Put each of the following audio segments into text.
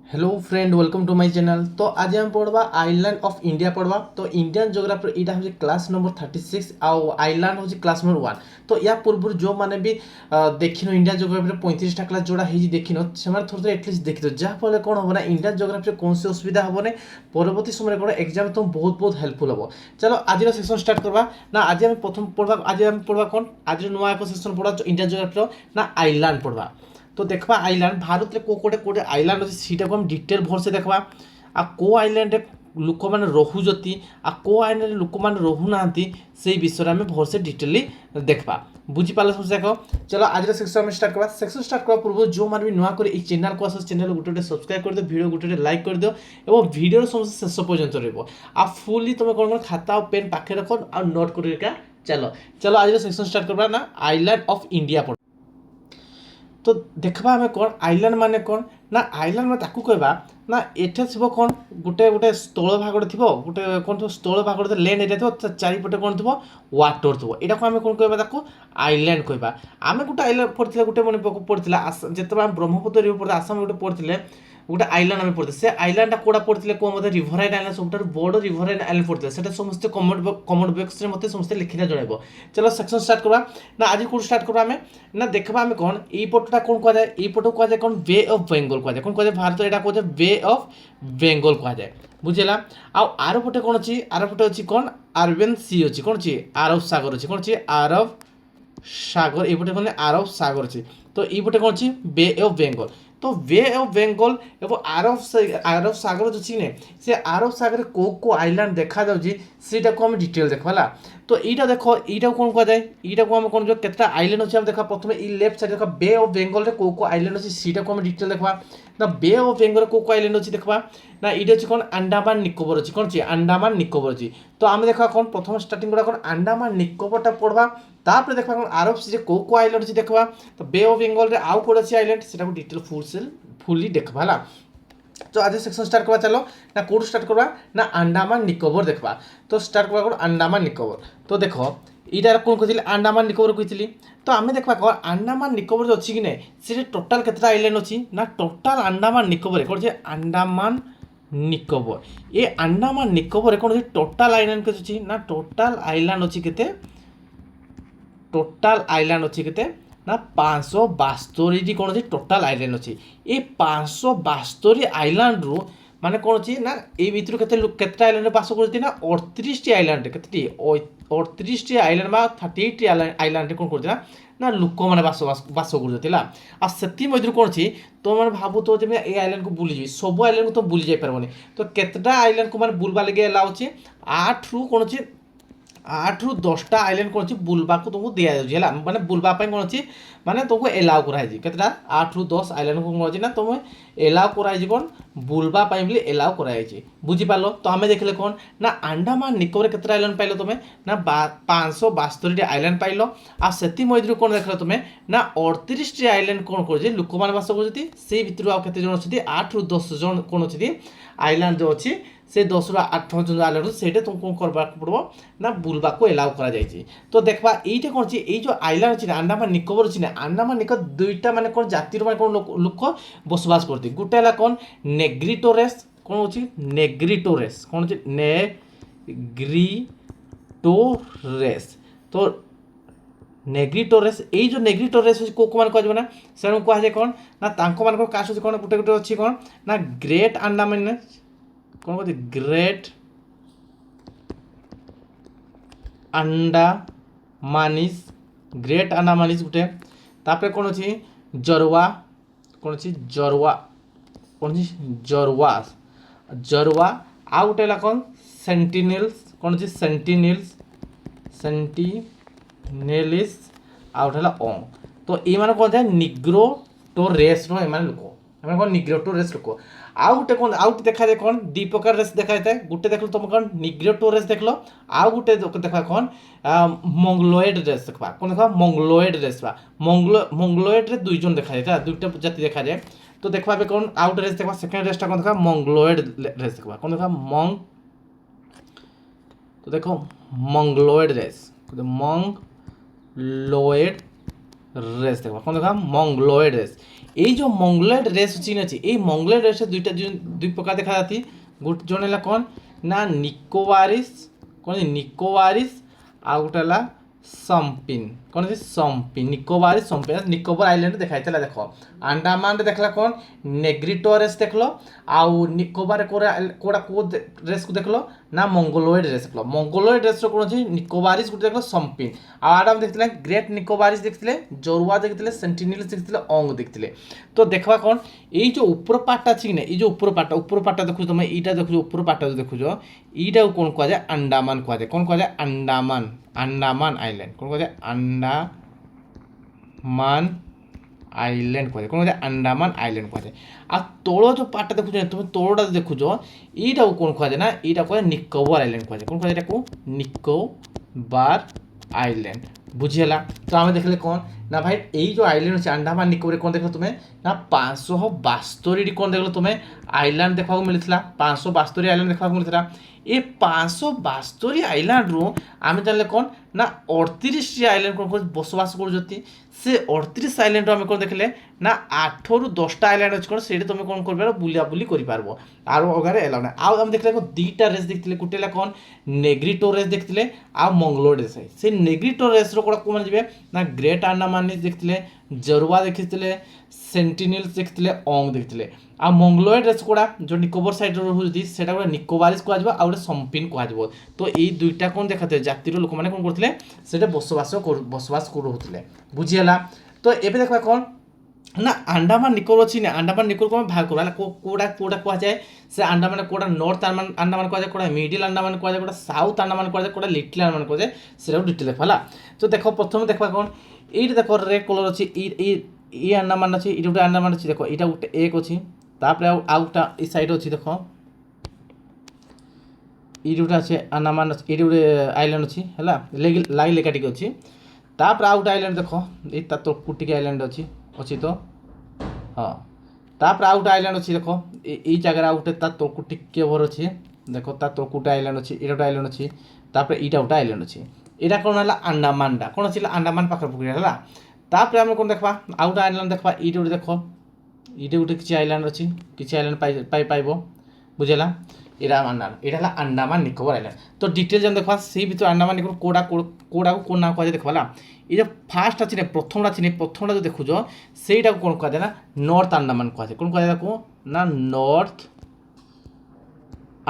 Hello friend welcome to my channel. तो आज हम पढ़वा आइलैंड ऑफ इंडिया पढ़वा। तो इंडियन ज्योग्राफी यहाँ हूँ क्लास नंबर 36 आउ आइलैंड हूँ क्लास नंबर 1। तो या पूर्व जो मैंने भी देखिन इंडियन ज्योग्राफी 35टा क्लास जोड़ा है देखिन से थोड़े एटलिस्ट देखी जहाँफल कौन हम ना इंडियन ज्योग्राफी कौन से असुविधा हम ना परवर्ती समय कौन एग्जाम तो बहुत बहुत हेल्पफुल हम। चलो आज सेक्शन स्टार्ट करवा ना। आज हम प्रथम पढ़वा आज हम पढ़वा कौन आज नुआ एक सेक्शन पढ़ा इंडियन ज्योग्राफी ना आइलैंड पढ़वा। तो देखा आइलैंड भारत में कोटे कोटे आइलैंड अच्छे सीटा को हम डिटेल भलसे देखा आ को आइलैंड लोक मैंने रोजुति आ को आइलैंड लोक मैंने रोना से विषय में भलसे डिटेली देखा बुझीपाल सब देख। चलो आज सेक्शन में स्टार्ट करवा। सेक्शन स्टार्ट करवा पूर्व जो मैंने भी नुआ कर चैनल को आस चैनल गोटे सब्सक्राइब कर दो वीडियो गोटे लाइक कर दियो और वीडियो समस्त शेष पर्यंत रहा फुली तुम कौन खाता और पेन पाखे रख आ नोट कर। चलो चलो आज सेक्शन स्टार्ट करवा ना आइलैंड ऑफ इंडिया पढ़। तो देखा आम कौन आइलैंड माने कौन ना आइलैंड में ताकू कहबा ना एठे थी कौन गोटे गोटे स्थल भाग थी गोटे कौन थो स्थल भाग लैंड एरिया थो चारिपटे कौन थो वाटर थो यहाँ को आम कौन कहबा आइलैंड कहबा। आम गोटे आइलैंड पढ़ते गोटे मन पढ़ा जिते आम ब्रह्मपुत्र रिवर पढ़ते आसाम गोटे पढ़ते गोटे आइलैंड आम पढ़ते से आइलैंड कोड़ा पढ़ते कौन मतलब रिभराइन आइलैंड सब बड़ रिभराइन आइलैंड पढ़ते से समस्त कमेंट बॉक्स में मतलब समस्त लिखिना जन। चलो सेक्शन स्टार्ट करवा ना। आज कौन स्टार्ट करवा आम ना देखा आम कौन यपटा कौन कह जाए यपट कह जाए कौन बे ऑफ बेंगल कह जाए कौन कह जाए भारत यहाँ कह जाए बे ऑफ बेंगल कह जाए बुझेगा। आर पटे कौन अच्छी आर पटे अच्छी कौन अरबियन सी अच्छी कौन अच्छी अरब सागर अच्छी कौन अच्छी अरब सागर ये कौन अरब सागर अच्छी। तो ये कौन अच्छी बे ऑफ बेंगल। तो बे ऑफ बेंगल एवं अरब सागर जो अच्छी ने से अरब सागर को आइलैंड देखा जाटा को आम डिटेल देखा। तो यहाँ देख यहाँ कौन कह जाए यहाँ को आम कौन जो केतटा आइलैंड अच्छे देखा प्रथम ये लेफ्ट साइड देखा बे ऑफ बेंगल को आइलैंड अच्छी सीटा को आम डिटेल देखा ना बे ऑफ बेंगल को आइलैंड अच्छी देखा ना ये अच्छी कौन अंडमान निकोबर अच्छी कौन अच्छी अंडमान निकोबर अच्छी। तो आम देखा कौन प्रथम स्टार्टिंग कौन अंडमान निकोबरटा पढ़वा तापर देखा कौन अरब सी को आइलैंड अच्छी देखा। तो बे ऑफ बेंगल आउ कौन अच्छी आइलैंड से डिटेल फुली देखा है। तो आज सेक्शन स्टार्ट करवा। चलो ना कौन स्टार्ट करवा ना अंडमान निकोबर देखा। तो स्टार्ट करवा अंडमान निकोबर। तो देख यहाँ कौन कही अंडमान निकोबर कही। तो आम देखा कौन अंडमान निकोबर जो अच्छी कि नहीं से टोटाल केतटा आइलैंड अच्छी ना टोटाल अंडमान निकोबर कौन से अंडमान निकोबर ये अंडमान निकोबर कौन अच्छी टोटाल आइलैंड के अच्छी ना टोटाल आइलैंड अच्छी के टोटाल आइलैंड अच्छी के ना 572 कौन अच्छी टोटाल आइलैंड अच्छी। ये 572 आइलैंड रु माने कौन अच्छी ना ये भितर केते आइलैंड बास करती ना 38 आइलैंड के 38 आइलैंड 38 आइलैंड कौन करती ना लोक मैंने बास कर से कौन अच्छी तो मैंने भावु तो ये आइलैंड को बुली जी सब आइलैंड को तो बुली जापारे। तो केतटा आइलैंड को मैंने बुलवा लगे एलाउ अच्छे 8 रु कौन अच्छी 8 रु 10टा आइलैंड कौन बुलवा को तुमको दि जाए माने बुलवा कौन अच्छी माने तुमको एलाउ कराई केतटा 8 रु 10 आइलैंड को कौन अच्छी ना तुम एलाउ कराई कौन बुलवा बोली एलाउ कराई बुझीपाल। तो आम देखले कौन ना अंडमान निकोबर केतटा आइलैंड पाइल तुम ना 572 आइलैंड पाइल आ से कौन देख तुम ना 38 आइलैंड कौन कर लोक मैंने बास करते से भितर आउ केते जन अच्छी 8 रु 10 जन कौन अच्छी आइलैंड जो अच्छी से 10 रु 8 जन आइलैंड से तुम कौन करवा पड़ो ना बुलवा को एलाउ करा जायछि। तो देखा ये कौन अच्छी ये जो आइलैंड अच्छी अंडमान निकोबर अच्छी ना अंडमान निकोबर दुईटा माने कौन जातिर माने कौन लोक बसवास करती गोटे है कौन नेग्रिटोरेस कौन अच्छी नेग्रिटोरेस कौन अच्छी नेग्रिटोरेस। तो नेग्रिटोरेस ये जो नेग्रिटोरेस को मान कह ना से कहुए कौन ना मान कास्ट कौन गोटे गोटे अच्छी कौन ना ग्रेट अंडमान कौन कहते ग्रेट अंडमानिस ग्रेट अंडमानिस गोटे तापर कौन अच्छी जरवा कौन अच्छी जरवा कौन अच्छी जरवास जरवा आ गोटे कौन सेंटिनेल्स कौन अच्छी सेंटिनेल्स सेंटिनेलिस आ गोटे ओंग। तो ये मैंने कौन जाए निग्रोटोरेस रे लोक कौन निग्रोटोरेस लोक आउ गोटे कौन आउ देखा जाए कौन दी प्रकार रेस देखा जाए गोटे देख तुम कौन निग्रोटोरेस देख लो आउ गोटे देखा कौन मंगलोइड रेस देखा कौन देखा मंगलोइड रेस मंगलोइड रे दुई जन देखा जाए दुईटा जाति देखा जाए। तो देखा कौन आउ गोटे रेस देखा सेकेंड रेसटा कौन देखा मंगलोइड रेस देखा कौन देखा मंग। तो देखो मंगलोइड रेस मंगलोइड রেস দেখবা কোন দেখা মঙ্গলয়েড রেস এই যে মঙ্গলয়েড রেস চিহ্ন আছে এই মঙ্গলয়েড রেসে দুই প্রকার দেখা যাতি গোটে জন ହେଲା কোন না নিকোবারিস কোন নিকোবারিস ଆଉ ଗୋଟେ ହେଲା ସମ୍ପିନ୍ କ'ଣ ଅଛି ସମ୍ପିନ୍ ନିକୋବାରି ସମ୍ପିନ୍ ନିକୋବର ଆଇଲ୍ୟାଣ୍ଡ ଦେଖାଇଥିଲା ଦେଖ ଆଣ୍ଡାମାନରେ ଦେଖିଲା କ'ଣ ନେଗ୍ରିଟୋ ରେସ୍ ଦେଖିଲ ଆଉ ନିକୋବାର କୋଉଟା କୋଉ ରେସ୍କୁ ଦେଖିଲ ନା ମଙ୍ଗୋଲଏଡ୍ ରେସ୍ ଦେଖିଲ ମଙ୍ଗୋଲଏଡ୍ ରେସ୍ର କ'ଣ ଅଛି ନିକୋବାରିସ୍ ଗୋଟେ ଦେଖିଲ ସମ୍ପିନ୍ ଆଉ ଆଡା ଦେଖିଥିଲେ ଗ୍ରେଟ୍ ନିକୋବାରିସ୍ ଦେଖିଥିଲେ ଜରୁଆ ଦେଖିଥିଲେ ସେଣ୍ଟିନିଲ୍ସ ଦେଖିଥିଲେ ଅଙ୍ଗ ଦେଖିଥିଲେ ତ ଦେଖିବା କ'ଣ ଏଇ ଯେଉଁ ଉପର ପାର୍ଟଟା ଅଛି କି ନା ଏଇ ଯେଉଁ ଉପର ପାର୍ଟଟା ଦେଖୁଛ ତମେ ଏଇଟା ଦେଖୁଛ ଉପର ପାର୍ଟଟା ଯେଉଁ ଦେଖୁଛ ଏଇଟାକୁ କ'ଣ କୁହାଯାଏ ଆଣ୍ଡାମାନ କୁହାଯାଏ କ'ଣ କୁହାଯାଏ ଆଣ୍ଡାମାନ আন্ডামান আইল্যান্ড কোন কথা আন্ডামান আইল্যান্ড কুହାଯାଏ কোন কথা আন্ডামান আইল্যান্ড কুହାଯାଏ আর ତଳ ଯେଉଁ ପାର୍ଟଟା ଦେଖୁଛ তুমি ତଳଟା ଦେଖୁଛ ଏଇଟାକୁ କ'ଣ କୁହାଯାଏ ନା ଏଇଟା କୁହାଯାଏ ନିକୋବର ଆଇଲ୍ୟାଣ୍ଡ କୁହାଯାଏ କ'ଣ କୁହାଯାଏ ଏଟାକୁ ନିକୋବାର ଆଇଲ୍ୟାଣ୍ଡ ବୁଝିହେଲା ତ ଆମେ ଦେଖିଲେ କ'ଣ ନା ଭାଇ ଏଇ ଯେଉଁ ଆଇଲ୍ୟାଣ୍ଡ ଅଛି ଆଣ୍ଡାମାନ ନିକୋବରରେ କ'ଣ ଦେଖିଲ ତୁମେ ନା 572ଟି କ'ଣ ଦେଖିଲ ତୁମେ ଆଇଲ୍ୟାଣ୍ଡ ଦେଖିବାକୁ ମିଳିଥିଲା 572 ଆଇଲ୍ୟାଣ୍ଡ ଦେଖିବାକୁ ମିଳିଥିଲା ଏ 572 ଆଇଲ୍ୟାଣ୍ଡରୁ ଆମେ ଜାଣିଲେ କ'ଣ ନା 38ଟି ଆଇଲ୍ୟାଣ୍ଡ କ'ଣ ବସବାସ କରୁଛନ୍ତି ସେ 38 ଆଇଲ୍ୟାଣ୍ଡରୁ ଆମେ କ'ଣ ଦେଖିଲେ ନା 8ରୁ 10ଟା ଆଇଲ୍ୟାଣ୍ଡ ଅଛି କ'ଣ ସେଇଠି ତୁମେ କ'ଣ କରିପାରିବ ବୁଲାବୁଲି କରିପାରିବ ଆଉ ଅଗାରେ ଏଲାଉ ନାହିଁ ଆଉ ଆମେ ଦେଖିଲେ ଦୁଇଟା ରେସ୍ ଦେଖିଥିଲେ ଗୋଟେ ହେଲା କ'ଣ ନେଗ୍ରିଟୋ ରେସ୍ ଦେଖିଥିଲେ ଆଉ ମଙ୍ଗଲୋଏଡ୍ ରେସ୍ ସେ ନେଗ୍ରିଟୋ ରେସ୍ର କ'ଣ କୋଉମାନେ ଯିବେ ନା ଗ୍ରେଟ୍ ଆଣ୍ଡାମାନ ଦେଖିଥିଲେ ଜରୁଆ ଦେଖିଥିଲେ ସେଣ୍ଟିନିଲ୍ସ ଦେଖିଥିଲେ ଅଙ୍ଗ ଦେଖିଥିଲେ ଆଉ ମଙ୍ଗଲୋଏଡ୍ ରେସ୍ ଗୁଡ଼ା ଯେଉଁ ନିକୋବର ସାଇଡ଼୍ରେ ରହୁଛି ସେଇଟା ଗୋଟେ ନିକୋବାରିସ୍ କୁହାଯିବ ଆଉ ଗୋଟେ ସମ୍ପିନ୍ କୁହାଯିବ ତ ଏଇ ଦୁଇଟା କ'ଣ ଦେଖାଥିଲେ ଜାତିର ଲୋକମାନେ କ'ଣ କରୁଥିଲେ ସେଇଟା ବସବାସ କରୁଥିଲେ ବୁଝିହେଲା ତ ଏବେ ଦେଖିବା କ'ଣ ନା ଆଣ୍ଡାମାନ ନିକୋବର ଅଛି ନା ଆଣ୍ଡାମାନ ନିକୋବରକୁ ଆମେ ଭାଗ କରିବା ହେଲା କୋଉଟା କୁହାଯାଏ ସେ ଆଣ୍ଡାମାନ କୋଉଟା ନର୍ଥ ଆଣ୍ଡାମାନ କୁହାଯାଏ କୋଉଟା ମିଡିଲ୍ ଆଣ୍ଡାମାନ କୁହାଯାଏ କୋଉଟା ସାଉଥ୍ ଆଣ୍ଡାମାନ କୁହାଯାଏ କୋଉଟା ଲିଟିଲ୍ ଆଣ୍ଡାମାନ କୁହାଯାଏ ସେଟାକୁ ଡିଟେଲ୍ ଦେଖ ହେଲା ତ ଦେଖ ପ୍ରଥମେ ଦେଖିବା କ'ଣ ଏଇଠି ଦେଖ ରେଡ୍ କଲର୍ ଅଛି ଇ ଆଣ୍ଡାମାନ ଅଛି ଏଇଠି ଗୋଟେ ଆଣ୍ଡାମାନ ଅଛି ଦେଖ ଏଇଟା ଗୋଟେ ଏକ ଅଛି ତାପରେ ଆଉ ଗୋଟେ ଏ ସାଇଡ୍ ଅଛି ଦେଖ ଏଇଠି ଗୋଟେ ଅଛି ଆଣ୍ଡାମାନ ଅଛି ଏଇଠି ଗୋଟେ ଆଇଲ୍ୟାଣ୍ଡ ଅଛି ହେଲା ଲାଇ ଲେଖା ଟିକେ ଅଛି ତାପରେ ଆଉ ଗୋଟେ ଆଇଲ୍ୟାଣ୍ଡ ଦେଖ ଏଇ ତା ତଳକୁ ଟିକେ ଆଇଲ୍ୟାଣ୍ଡ ଅଛି ତ ହଁ ତାପରେ ଆଉ ଗୋଟେ ଆଇଲ୍ୟାଣ୍ଡ ଅଛି ଦେଖ ଏଇ ଜାଗାରେ ଆଉ ଗୋଟେ ତା ତଳକୁ ଟିକେ ଓଭର ଅଛି ଦେଖ ତା ତଳକୁ ଗୋଟେ ଆଇଲ୍ୟାଣ୍ଡ ଅଛି ଏଇଟା ଗୋଟେ ଆଇଲ୍ୟାଣ୍ଡ ଅଛି ତାପରେ ଏଇଟା ଗୋଟେ ଆଇଲ୍ୟାଣ୍ଡ ଅଛି ଏଇଟା କ'ଣ ହେଲା ଆଣ୍ଡାମାନଟା କ'ଣ ଅଛି ଆଣ୍ଡାମାନ ପାଖାପାଖି ହେଲା ତାପରେ ଆମେ କ'ଣ ଦେଖିବା ଆଉ ଗୋଟେ ଆଇଲ୍ୟାଣ୍ଡ ଦେଖିବା ଏଇଠି ଗୋଟେ ଦେଖ ଏଇଠି ଗୋଟେ କିଛି ଆଇଲ୍ୟାଣ୍ଡ ଅଛି କିଛି ଆଇଲ୍ୟାଣ୍ଡ ପାଇବ ବୁଝିଲା ଏଇଟା ହେଲା ଆଣ୍ଡାମାନ ନିକୋବର ଆଇଲ୍ୟାଣ୍ଡ ତ ଡିଟେଲ୍ ଯେମିତି ଦେଖିବା ସେଇ ଭିତରେ ଆଣ୍ଡାମାନ ନିକୋବର କୋଉଟାକୁ କୋଉ ନାଁ କୁହାଯାଏ ଦେଖିବା ହେଲା এই যে ফার্স্ট আছে না প্রথমটা আছে প্রথমটা যে দেখুছ সেইটাকে কোন কুয়া যায় না নর্থ আন্ডামান কুয়া যায় কোন কুয়া যায় তাকে না নর্থ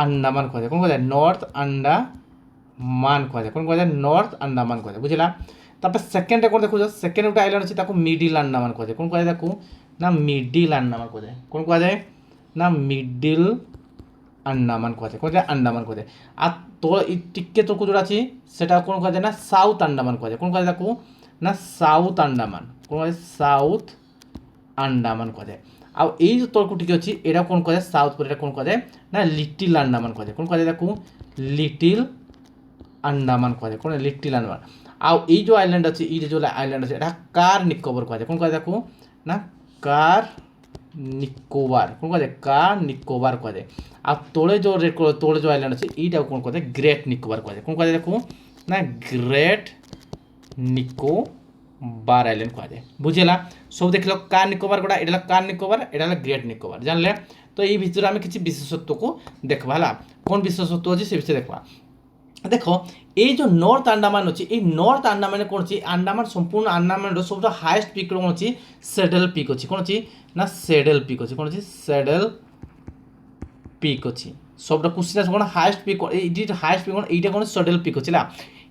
আন্ডামান কুয়া যায় কোন কুয়া যায় নর্থ আন্ডামান কুয়া যায় কোন কুয়া যায় নর্থ আন্ডামান কুয়া যায় বুঝলা তারপরে সেকেন্ডে কোন দেখুছ সেকেন্ড একটা আইল্যান্ড আছে তাকে মিডিল আন্ডামান কুয়া যায় কোন কুয়া যায় তাকে না মিডিল আন্ডামান কুয়া যায় কোন কুয়া যায় না মিডিল আন্ডামান কুয়া যায় কোন যায় আন্ডামান কুয়া যায় আর তো টিকে তো যেটা আছে সেটা কোন কুয়া যায় না সাউথ আন্ডামান কুয়া যায় কোন কুয়া যায় তাকে না সাউথ আন্ডামান কোন কুয়া যায় সাউথ আন্ডামান কুয়া যায় ଆଉ ଏଇ ଯେଉଁ ତଳକୁ ଟିକେ ଅଛି ଏଇଟା କ'ଣ କୁହାଯାଏ ସାଉଥ୍ ପରେ ଏଇଟା କ'ଣ କୁହାଯାଏ ନା ଲିଟିଲ୍ ଆଣ୍ଡାମାନ କୁହାଯାଏ କ'ଣ କୁହାଯାଏ ତାକୁ ଲିଟିଲ୍ ଆଣ୍ଡାମାନ କୁହାଯାଏ କ'ଣ ଲିଟିଲ୍ ଆଣ୍ଡାମାନ ଆଉ ଏଇ ଯେଉଁ ଆଇଲ୍ୟାଣ୍ଡ ଅଛି ଏଇ ଯେଉଁ ଆଇଲ୍ୟାଣ୍ଡ ଅଛି ଏଇଟା କାର୍ ନିକୋବର କୁହାଯାଏ କ'ଣ କୁହାଯାଏ ତାକୁ ନା କାର୍ ନିକୋବାର କ'ଣ କୁହାଯାଏ କାର୍ ନିକୋବାର କୁହାଯାଏ ଆଉ ତଳେ ଯେଉଁ ରେଡ୍ କଲର୍ ତଳେ ଯେଉଁ ଆଇଲ୍ୟାଣ୍ଡ ଅଛି ଏଇଟାକୁ କ'ଣ କୁହାଯାଏ ଗ୍ରେଟ୍ ନିକୋବାର କୁହାଯାଏ କ'ଣ କୁହାଯାଏ ତାକୁ ନା ଗ୍ରେଟ୍ ନିକୋବାର ଆଇଲ୍ୟାଣ୍ଡ କୁହାଯାଏ ବୁଝିଲା ସବୁ ଦେଖିଲ କାର୍ ନିକୋବାର ଗୁଡ଼ା ଏଇଟା ହେଲା କାର୍ ନିକୋବାର ଏଇଟା ହେଲା ଗ୍ରେଟ୍ ନିକୋବାର ଜାଣିଲେ ତ ଏଇ ଭିତରେ ଆମେ କିଛି ବିଶେଷତ୍ୱକୁ ଦେଖିବା ହେଲା କ'ଣ ବିଶେଷତ୍ୱ ଅଛି ସେ ବିଷୟରେ ଦେଖିବା দেখ এই যে নর্থ আন্ডামান অছি এই নর্থ আন্ডামানে কোন অছি আন্ডামান সম্পূর্ণ আন্ডামানর সবটা হাইয়েস্ট পিক কোন অছি স্যাডেল পিক অছি কোন অছি না স্যাডেল পিক অছি কোন অছি স্যাডেল পিক অছি সবটা কোশ্চেন আছে কোন হাইয়েস্ট পিক এইটি হাইয়েস্ট পিক কোন এইটা কোন স্যাডেল পিক অছি লা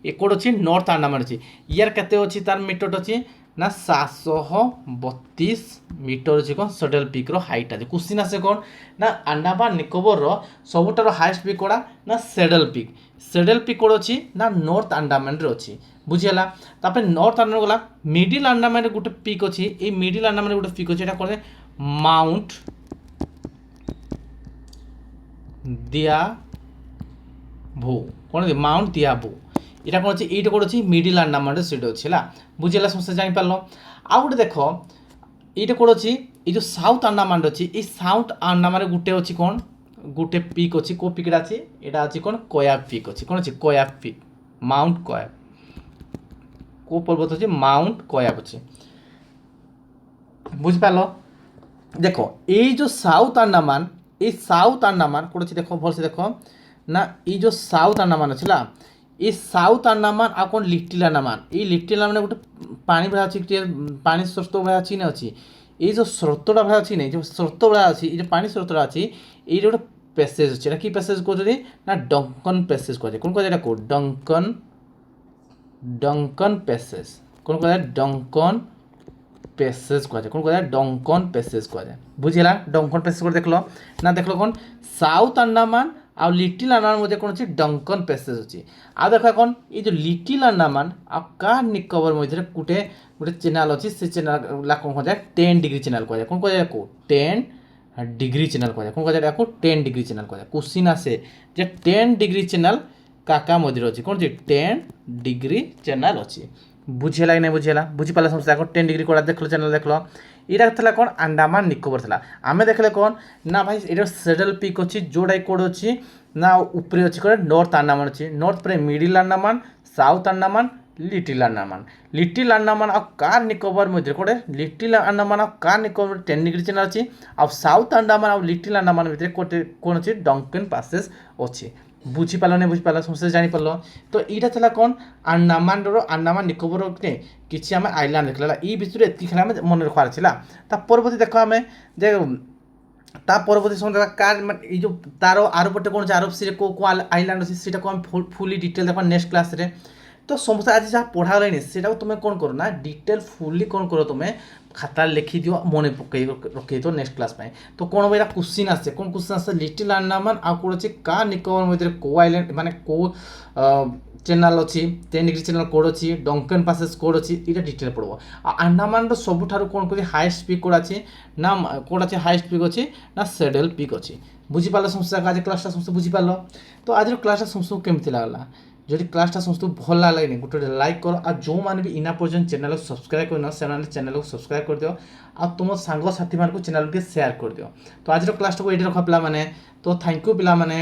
এ কোড অছি নর্থ আন্ডামান অছি ইয়ার কেতে অছি তার মিটার অছি না 732 মিটার অছি কোন স্যাডেল পিক র হাইট আছে কোশ্চেন আছে কোন না আন্ডামান নিকোবর র সবটার হাইয়েস্ট পিক কোডা না saddle pick saddle pick code অছি না নর্থ আন্ডামানরে অছি বুঝিলা তারপরে নর্থ আন্ডামান গলা মিডিল আন্ডামানে গোটে পিক অছি এই মিডিল আন্ডামানে গোটে পিক অছি এটা কোনে মাউন্ট দিয়াভু কোন মাউন্ট দিয়াভু এটা কোন অছি এইটা কোড অছি মিডিল আন্ডামানরে সেটা অছি হলা বুঝিলা সমস্ত জানি পারলো আর গোটে দেখো এইটা কোড অছি এই যে সাউথ আন্ডামানরে অছি এই সাউথ আন্ডামানে গোটে অছি কোন গোটে পিক অছি কো পিকটা আছে এটা আছে কোন কয়াব পিক অছি কোন আছে কয়াব পিক মাউন্ট কয়াব কো পর্বত আছে মাউন্ট কয়াব আছে বুঝিপাল দেখ এই যে সাউথ আন্দামান এই সাউথ আন্দামান কোণ আছে দেখ ভালসে দেখ না এই যে সাউথ আন্দামান আছে না এই সাউথ আন্দামান আর কোণ লিটিল আন্দামান এই লিটিল আন্দামান গোটে পানি ভଳିଆ ଅଛି ଟିକେ ପାଣି ସ୍ରୋତ ଭଳିଆ ଅଛି ନା ଅଛି ଏଇ ଯେଉଁ ସ୍ରୋତଟା ଭଳିଆ ଅଛି ନାଇଁ ଯେଉଁ ସ୍ରୋତ ଭଳିଆ ଅଛି ଏଇ ଯେଉଁ ପାଣି ସ୍ରୋତଟା ଅଛି ଏଇଟା ଗୋଟେ ପ୍ୟାସେଜ୍ ଅଛି ଏଇଟା କି ପ୍ୟାସେଜ୍ କହୁଛନ୍ତି ନା ଡଙ୍କନ୍ ପ୍ୟାସେଜ୍ କୁହାଯାଏ କ'ଣ କୁହାଯାଏ ଏଟାକୁ ଡଙ୍କନ୍ ପ୍ୟାସେଜ୍ କ'ଣ କୁହାଯାଏ ଡଙ୍କନ୍ প্যাসেজ কুহযায় কোণ কুহযায় ডঙ্কন প্যাসেজ কুহযায় বুঝিলা ডঙ্কন প্যাসেজ করে দেখল না দেখল কোণ সাউথ আন্দামান আর লিটিল আন্দামান মধ্যে কোণ আছে ডঙ্কন প্যাসেজ আছে আর দেখ কোণ এই যে লিটিল আন্দামান আর কার নিকোবর মধ্যে গোটে গোটে চ্যানেল আছে সে চ্যানেল কোণ কুহযায় 10 ডিগ্রি চ্যানেল কুহযায় কোণ কুহযায় 10 ডিগ্রি চ্যানেল কুহযায় কোণ কুহযায় 10 ডিগ্রি চ্যানেল কুহযায় কোশ্চিন আসে যে 10 ডিগ্রি চ্যানেল কাকা মধ্যে আছে কোণ যে 10 ডিগ্রি চ্যানেল আছে বুঝিলা কি না বুঝিলা বুঝিপারা সমস্ত এখন 10 ডিগ্রি কোড়া দেখলো চ্যানেল দেখলো এটা লা কোণ আন্দামান নিকোবর লা আমি দেখলে কোণ না ভাই এটা সেডল পিক অছি যোড়াই কোড অছি না উপরে অছি কোণ নর্থ আন্দামান অছি নর্থ পরে middle Andaman south Andaman little Andaman আর কার নিকোবর মধ্যে কোড়ে লিটিল আন্দামান আর কার নিকোবর 10 ডিগ্রি চ্যানেল আছে আর সাউথ আন্দামান আর লিটিল আন্দামান ভিতরে কোণ অছি ডঙ্কন প্যাসেজ অছি বুঝিপাল না বুঝিপাল সমস্ত জানিপাল তো এইটা লা কোণ আন্দামান নিকোবর কিছু আমি আইল্যান্ড দেখলা এই ভিতরে এত খেলা আমি মনে রাখার ছিল তা পরবর্তী দেখ আমি যে তা পরবর্তী সময় দেখা কার মানে এই যে তার আরো পটে কোণ আরব সিরে কেউ আইল্যান্ড আছে সেটা আমি ফুলি ডিটেল দেখা নেক্সট ক্লাসে তো সমস্ত আজ যা পড়া হলানি সেটাও তুমি কোণ করো না ডিটেল ফুলি কোণ করো তুমি খাতার লিখি দিও মনে পকাই রখাই দিও নেক্সট ক্লাস পাই তো কোণ এটা কোশ্চিন আসছে কোণ কোশ্চিন আসছে লিটিল আন্দামান আর কোণ আছে কার নিকোবর মধ্যে কেউ আইল্যান্ড মানে কেউ চ্যানেল অছি 10 ডিগ্রি চ্যানেল কোড অছি ডঙ্কন প্যাসেজ কোড অছি এটা ডিটেল পড়ব আর আন্দামানর ସବୁଠାରୁ কোণ করি হাইয়েস্ট পিক কোড আছে না কোড আছে হাইয়েস্ট পিক অছি না সেডল পিক অছি বুঝিপারল সমস্ত আজ ক্লাসটা সমস্ত বুঝিপারল তো আজর ক্লাসটা সমস্ত কেমতি লাগলা যদি ক্লাসটা সমস্ত ভাল লাগেনি গোটে লাইক কর আর যে ইনা পর্যন্ত চ্যানেল সবসক্রাইব করে না চ্যানেল সবসক্রাইব করে দিও আর তুম সাংসাথী মানুষ চ্যানেল কে সেয়ার করে দিও তো আজর ক্লাসটা এটি রখ পিলা মানে তো থ্যাংক ইউ পিলা মানে